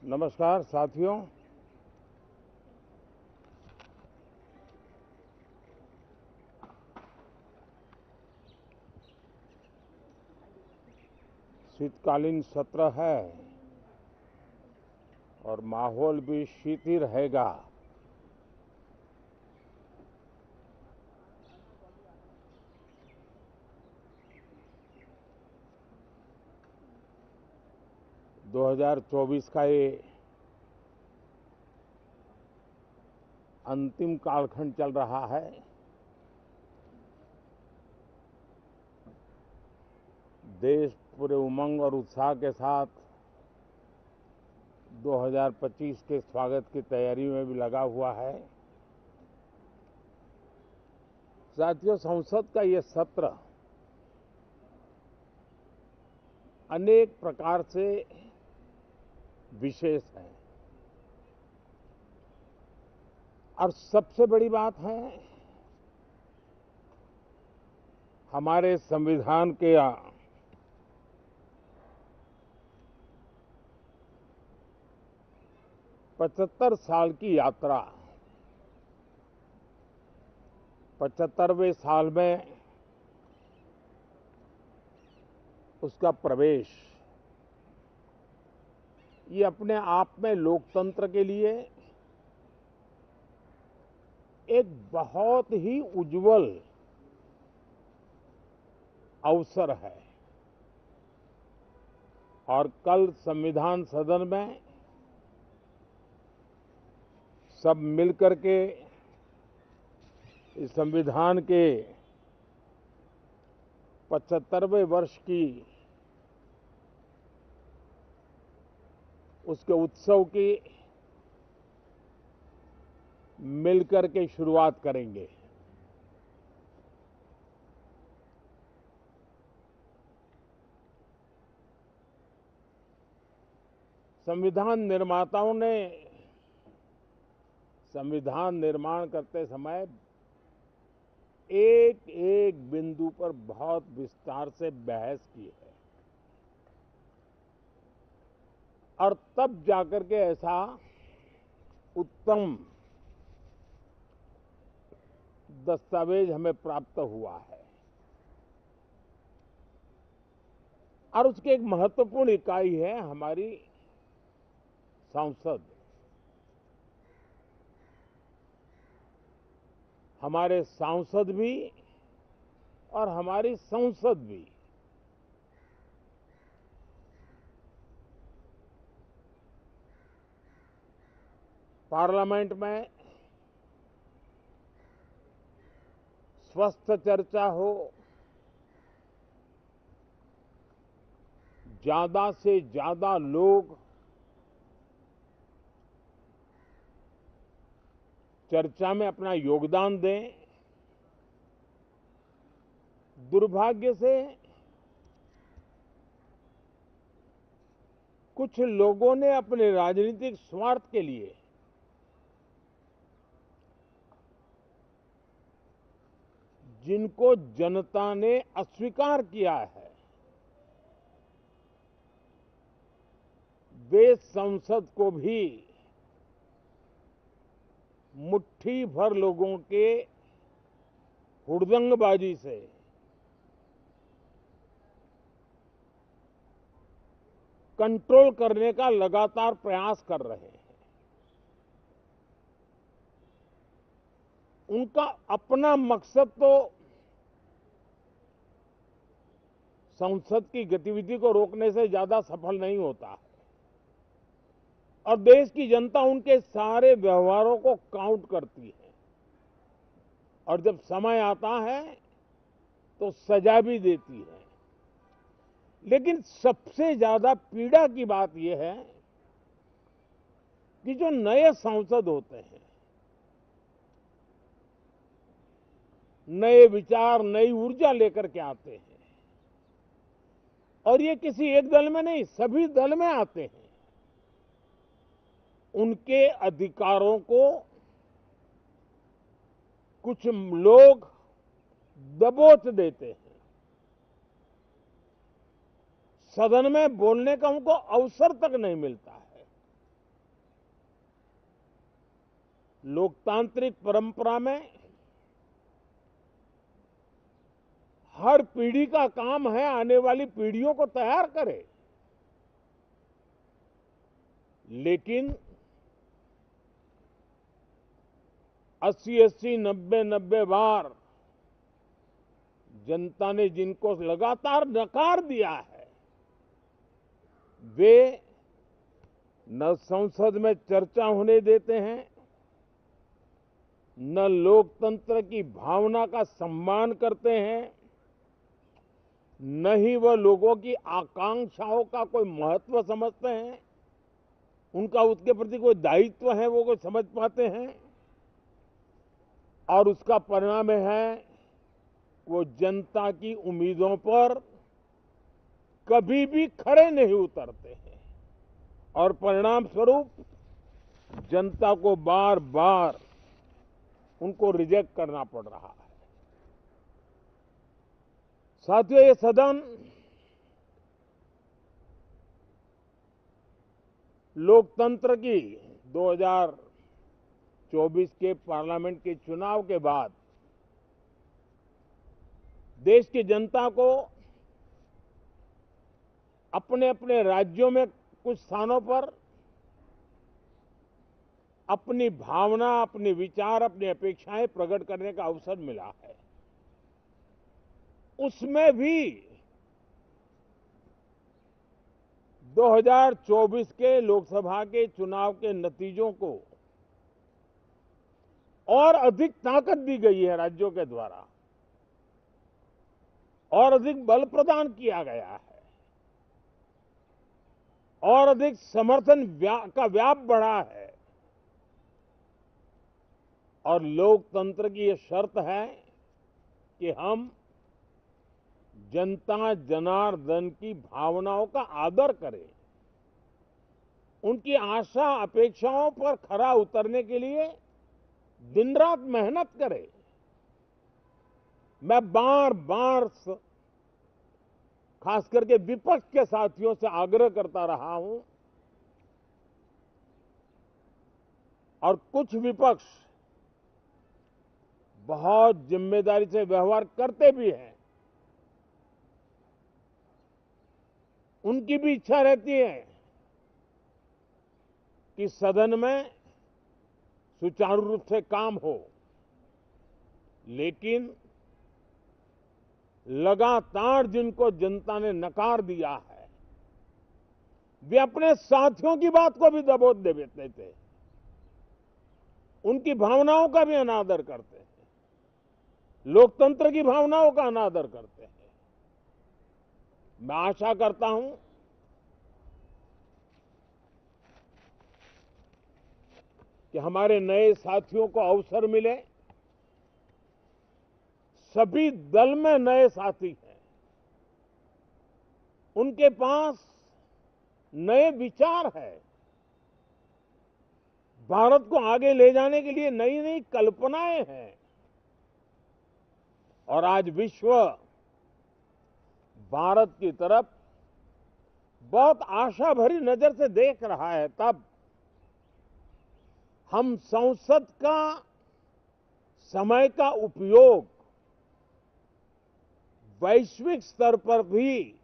नमस्कार साथियों। शीतकालीन सत्र है और माहौल भी शीत ही रहेगा। दो 2024 का ये अंतिम कालखंड चल रहा है। देश पूरे उमंग और उत्साह के साथ 2025 के स्वागत की तैयारी में भी लगा हुआ है। साथियों, संसद का ये सत्र अनेक प्रकार से विशेष है और सबसे बड़ी बात है हमारे संविधान के 75 साल की यात्रा, 75वें साल में उसका प्रवेश, ये अपने आप में लोकतंत्र के लिए एक बहुत ही उज्जवल अवसर है। और कल संविधान सदन में सब मिलकर के इस संविधान के 75वें वर्ष की उसके उत्सव की मिलकर के शुरुआत करेंगे। संविधान निर्माताओं ने संविधान निर्माण करते समय एक एक बिंदु पर बहुत विस्तार से बहस की है और तब जाकर के ऐसा उत्तम दस्तावेज हमें प्राप्त हुआ है। और उसकी एक महत्वपूर्ण इकाई है हमारी संसद। हमारे सांसद भी और हमारी संसद भी पार्लियामेंट में स्वस्थ चर्चा हो, ज्यादा से ज्यादा लोग चर्चा में अपना योगदान दें। दुर्भाग्य से कुछ लोगों ने अपने राजनीतिक स्वार्थ के लिए जिनको जनता ने अस्वीकार किया है, वे संसद को भी मुट्ठी भर लोगों के हुड़दंगबाजी से कंट्रोल करने का लगातार प्रयास कर रहे हैं। उनका अपना मकसद तो संसद की गतिविधि को रोकने से ज्यादा सफल नहीं होता है और देश की जनता उनके सारे व्यवहारों को काउंट करती है और जब समय आता है तो सजा भी देती है। लेकिन सबसे ज्यादा पीड़ा की बात यह है कि जो नए सांसद होते हैं, नए विचार, नई ऊर्जा लेकर के आते हैं और ये किसी एक दल में नहीं, सभी दल में आते हैं। उनके अधिकारों को कुछ लोग दबोच देते हैं। सदन में बोलने का उनको अवसर तक नहीं मिलता है। लोकतांत्रिक परंपरा में हर पीढ़ी का काम है आने वाली पीढ़ियों को तैयार करे, लेकिन 80-80, 90-90 बार जनता ने जिनको लगातार नकार दिया है, वे न संसद में चर्चा होने देते हैं, न लोकतंत्र की भावना का सम्मान करते हैं, न ही वह लोगों की आकांक्षाओं का कोई महत्व समझते हैं, उनका उसके प्रति कोई दायित्व है वो कोई समझ पाते हैं। और उसका परिणाम है वो जनता की उम्मीदों पर कभी भी खरे नहीं उतरते हैं और परिणाम स्वरूप जनता को बार बार उनको रिजेक्ट करना पड़ रहा है। साथियों, ये सदन लोकतंत्र की 2024 के पार्लियामेंट के चुनाव के बाद देश की जनता को अपने अपने राज्यों में कुछ स्थानों पर अपनी भावना, अपने विचार, अपनी अपेक्षाएं प्रकट करने का अवसर मिला है। उसमें भी 2024 के लोकसभा के चुनाव के नतीजों को और अधिक ताकत दी गई है राज्यों के द्वारा, और अधिक बल प्रदान किया गया है, और अधिक समर्थन का व्याप बढ़ा है। और लोकतंत्र की यह शर्त है कि हम जनता जनार्दन की भावनाओं का आदर करें, उनकी आशा अपेक्षाओं पर खरा उतरने के लिए दिन रात मेहनत करें। मैं बार बार खास करके विपक्ष के साथियों से आग्रह करता रहा हूं, और कुछ विपक्ष बहुत जिम्मेदारी से व्यवहार करते भी हैं। उनकी भी इच्छा रहती है कि सदन में सुचारू रूप से काम हो, लेकिन लगातार जिनको जनता ने नकार दिया है, वे अपने साथियों की बात को भी दबोच देते थे, उनकी भावनाओं का भी अनादर करते हैं, लोकतंत्र की भावनाओं का अनादर करते हैं। मैं आशा करता हूं कि हमारे नए साथियों को अवसर मिले। सभी दल में नए साथी हैं, उनके पास नए विचार है, भारत को आगे ले जाने के लिए नई नई कल्पनाएं हैं। और आज विश्व भारत की तरफ बहुत आशा भरी नजर से देख रहा है, तब हम संसद का समय का उपयोग वैश्विक स्तर पर भी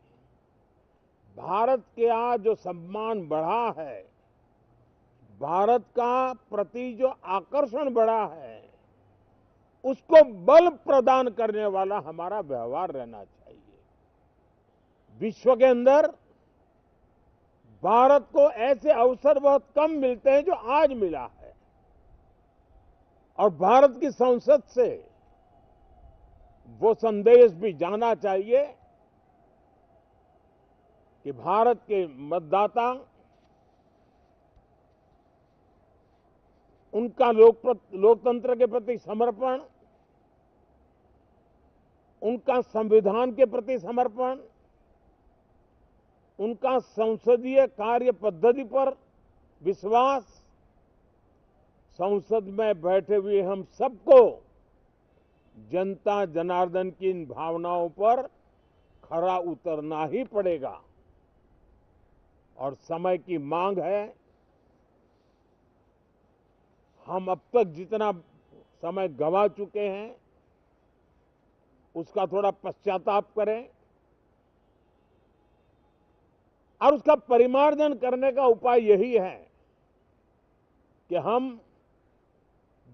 भारत के आज जो सम्मान बढ़ा है, भारत का प्रति जो आकर्षण बढ़ा है, उसको बल प्रदान करने वाला हमारा व्यवहार रहना चाहिए। विश्व के अंदर भारत को ऐसे अवसर बहुत कम मिलते हैं जो आज मिला है, और भारत की संसद से वो संदेश भी जाना चाहिए कि भारत के मतदाता उनका लोकतंत्र के प्रति समर्पण, उनका संविधान के प्रति समर्पण, उनका संसदीय कार्य पद्धति पर विश्वास, संसद में बैठे हुए हम सबको जनता जनार्दन की इन भावनाओं पर खरा उतरना ही पड़ेगा। और समय की मांग है, हम अब तक जितना समय गंवा चुके हैं उसका थोड़ा पश्चाताप करें और उसका परिमार्जन करने का उपाय यही है कि हम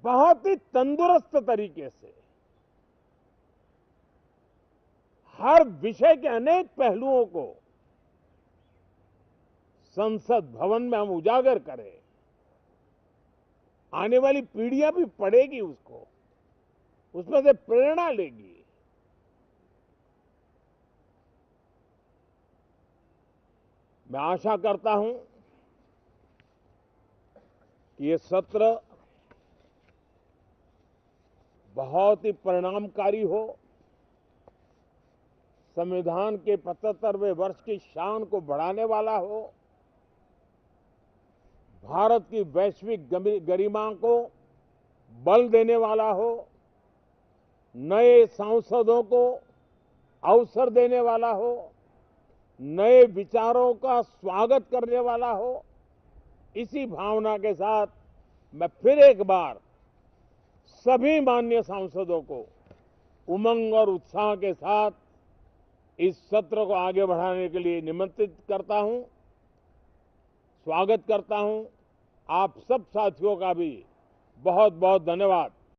बहुत ही तंदुरुस्त तरीके से हर विषय के अनेक पहलुओं को संसद भवन में हम उजागर करें। आने वाली पीढ़ियां भी पढ़ेगी उसको, उसमें से प्रेरणा लेगी। मैं आशा करता हूं कि ये सत्र बहुत ही परिणामकारी हो, संविधान के 75वें वर्ष की शान को बढ़ाने वाला हो, भारत की वैश्विक गरिमा को बल देने वाला हो, नए सांसदों को अवसर देने वाला हो, नए विचारों का स्वागत करने वाला हो। इसी भावना के साथ मैं फिर एक बार सभी माननीय सांसदों को उमंग और उत्साह के साथ इस सत्र को आगे बढ़ाने के लिए निमंत्रित करता हूं, स्वागत करता हूं। आप सब साथियों का भी बहुत बहुत धन्यवाद।